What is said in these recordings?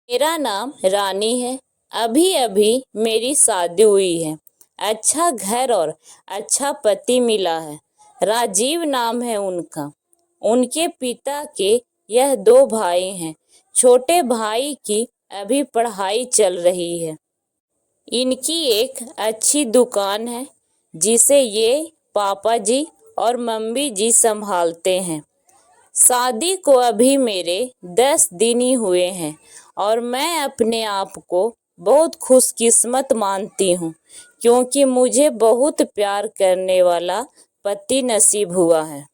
मेरा नाम रानी है। अभी अभी मेरी शादी हुई है। अच्छा घर और अच्छा पति मिला है। राजीव नाम है उनका। उनके पिता के यह दो भाई हैं। छोटे भाई की अभी पढ़ाई चल रही है। इनकी एक अच्छी दुकान है जिसे ये पापा जी और मम्मी जी संभालते हैं। शादी को अभी मेरे 10 दिन ही हुए हैं और मैं अपने आप को बहुत खुशकिस्मत मानती हूँ क्योंकि मुझे बहुत प्यार करने वाला पति नसीब हुआ है।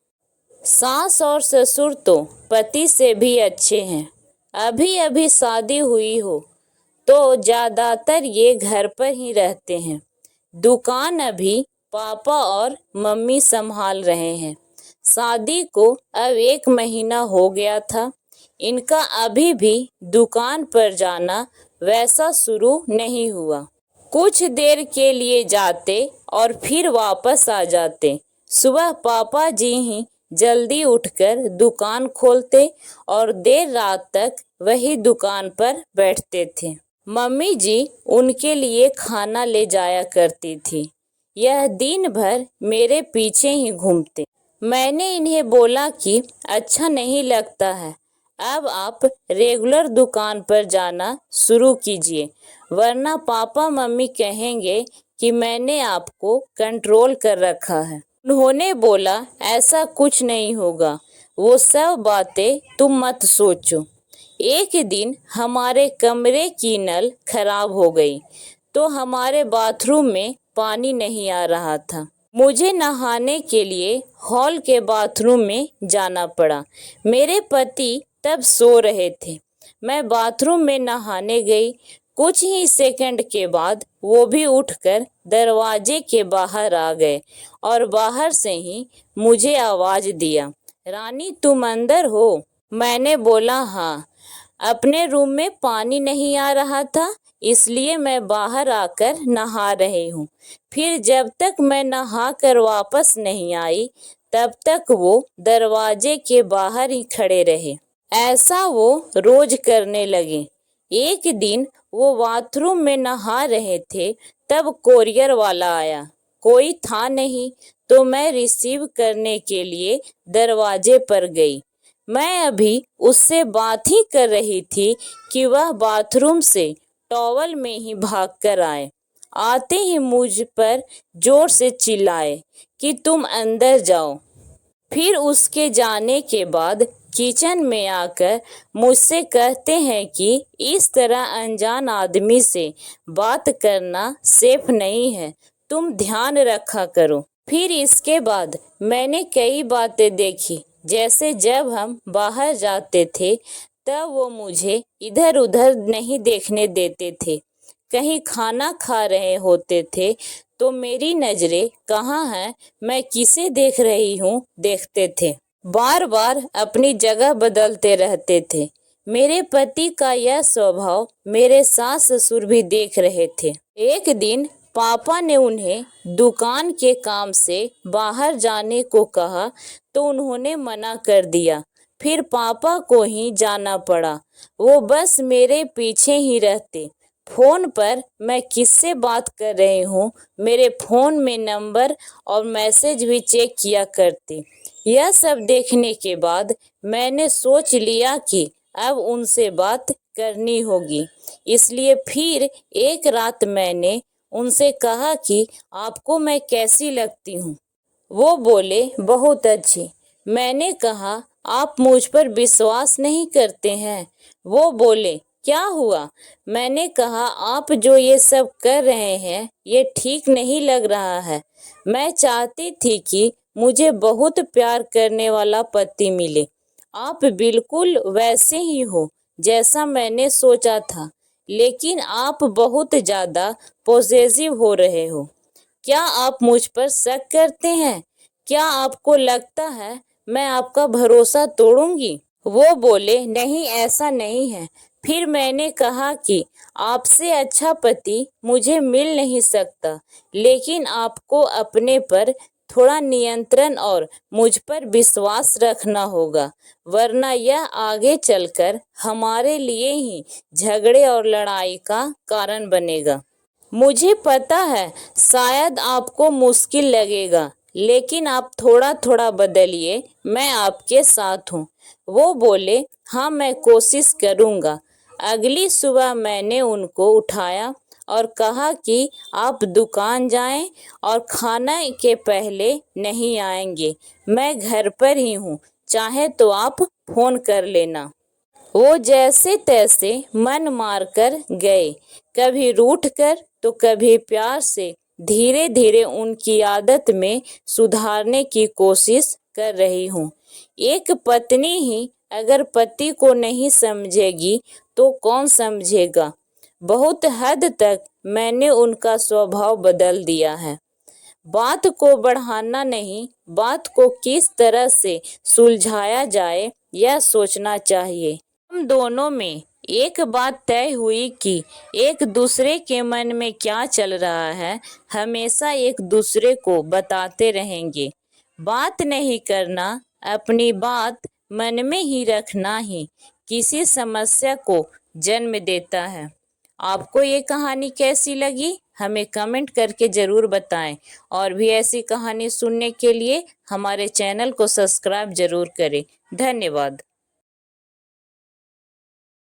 सास और ससुर तो पति से भी अच्छे हैं। अभी अभी शादी हुई हो तो ज़्यादातर ये घर पर ही रहते हैं। दुकान अभी पापा और मम्मी संभाल रहे हैं। शादी को अब 1 महीना हो गया था। इनका अभी भी दुकान पर जाना वैसा शुरू नहीं हुआ। कुछ देर के लिए जाते और फिर वापस आ जाते। सुबह पापा जी ही जल्दी उठकर दुकान खोलते और देर रात तक वही दुकान पर बैठते थे। मम्मी जी उनके लिए खाना ले जाया करती थी। यह दिन भर मेरे पीछे ही घूमते। मैंने इन्हें बोला कि अच्छा नहीं लगता है, अब आप रेगुलर दुकान पर जाना शुरू कीजिए, वरना पापा मम्मी कहेंगे कि मैंने आपको कंट्रोल कर रखा है। उन्होंने बोला ऐसा कुछ नहीं होगा, वो सब बातें तुम मत सोचो। एक दिन हमारे कमरे की नल खराब हो गई तो हमारे बाथरूम में पानी नहीं आ रहा था। मुझे नहाने के लिए हॉल के बाथरूम में जाना पड़ा। मेरे पति तब सो रहे थे। मैं बाथरूम में नहाने गई। कुछ ही सेकंड के बाद वो भी उठकर दरवाजे के बाहर आ गए और बाहर से ही मुझे आवाज दिया, रानी तुम अंदर हो? मैंने बोला हाँ। अपने रूम में पानी नहीं आ रहा था इसलिए मैं बाहर आकर नहा रही हूँ। फिर जब तक मैं नहा कर वापस नहीं आई तब तक वो दरवाजे के बाहर ही खड़े रहे। ऐसा वो रोज करने लगे। एक दिन वो बाथरूम में नहा रहे थे तब कोरियर वाला आया। कोई था नहीं तो मैं रिसीव करने के लिए दरवाजे पर गई। मैं अभी उससे बात ही कर रही थी कि वह बाथरूम से टॉवल में ही भागकर आए। आते ही मुझ पर जोर से चिल्लाए कि तुम अंदर जाओ। फिर उसके जाने के बाद किचन में आकर मुझसे कहते हैं कि इस तरह अनजान आदमी से बात करना सेफ नहीं है, तुम ध्यान रखा करो। फिर इसके बाद मैंने कई बातें देखी, जैसे जब हम बाहर जाते थे तब वो मुझे इधर उधर नहीं देखने देते थे। कहीं खाना खा रहे होते थे तो मेरी नजरें कहाँ हैं, मैं किसे देख रही हूँ देखते थे। बार बार अपनी जगह बदलते रहते थे। मेरे पति का यह स्वभाव मेरे सास ससुर भी देख रहे थे। एक दिन पापा ने उन्हें दुकान के काम से बाहर जाने को कहा तो उन्होंने मना कर दिया। फिर पापा को ही जाना पड़ा। वो बस मेरे पीछे ही रहते। फोन पर मैं किससे बात कर रही हूँ मेरे फोन में नंबर और मैसेज भी चेक किया करते। यह सब देखने के बाद मैंने सोच लिया कि अब उनसे बात करनी होगी। इसलिए फिर एक रात मैंने उनसे कहा कि आपको मैं कैसी लगती हूँ? वो बोले बहुत अच्छी। मैंने कहा आप मुझ पर विश्वास नहीं करते हैं? वो बोले क्या हुआ? मैंने कहा आप जो ये सब कर रहे हैं ये ठीक नहीं लग रहा है। मैं चाहती थी कि मुझे बहुत प्यार करने वाला पति मिले। आप बिल्कुल वैसे ही हो जैसा मैंने सोचा था, लेकिन आप बहुत ज़्यादा पॉसेसिव हो रहे हो। क्या आप मुझ पर शक करते हैं? क्या आपको लगता है मैं आपका भरोसा तोड़ूंगी? वो बोले नहीं ऐसा नहीं है। फिर मैंने कहा कि आपसे अच्छा पति मुझे मिल नहीं सकता, लेकिन आपको अपने पर थोड़ा नियंत्रण और मुझ पर विश्वास रखना होगा, वरना यह आगे चलकर हमारे लिए ही झगड़े और लड़ाई का कारण बनेगा। मुझे पता है शायद आपको मुश्किल लगेगा, लेकिन आप थोड़ा थोड़ा बदलिए, मैं आपके साथ हूँ। वो बोले, हाँ मैं कोशिश करूँगा। अगली सुबह मैंने उनको उठाया और कहा कि आप दुकान जाएं और खाना के पहले नहीं आएंगे, मैं घर पर ही हूँ, चाहे तो आप फ़ोन कर लेना। वो जैसे तैसे मन मारकर गए, कभी रूठ कर तो कभी प्यार से। धीरे धीरे उनकी आदत में सुधारने की कोशिश कर रही हूँ। एक पत्नी ही अगर पति को नहीं समझेगी तो कौन समझेगा। बहुत हद तक मैंने उनका स्वभाव बदल दिया है। बात को बढ़ाना नहीं, बात को किस तरह से सुलझाया जाए यह सोचना चाहिए। हम दोनों में एक बात तय हुई कि एक दूसरे के मन में क्या चल रहा है हमेशा एक दूसरे को बताते रहेंगे। बात नहीं करना, अपनी बात मन में ही रखना ही किसी समस्या को जन्म देता है। आपको ये कहानी कैसी लगी हमें कमेंट करके ज़रूर बताएं, और भी ऐसी कहानी सुनने के लिए हमारे चैनल को सब्सक्राइब ज़रूर करें। धन्यवाद।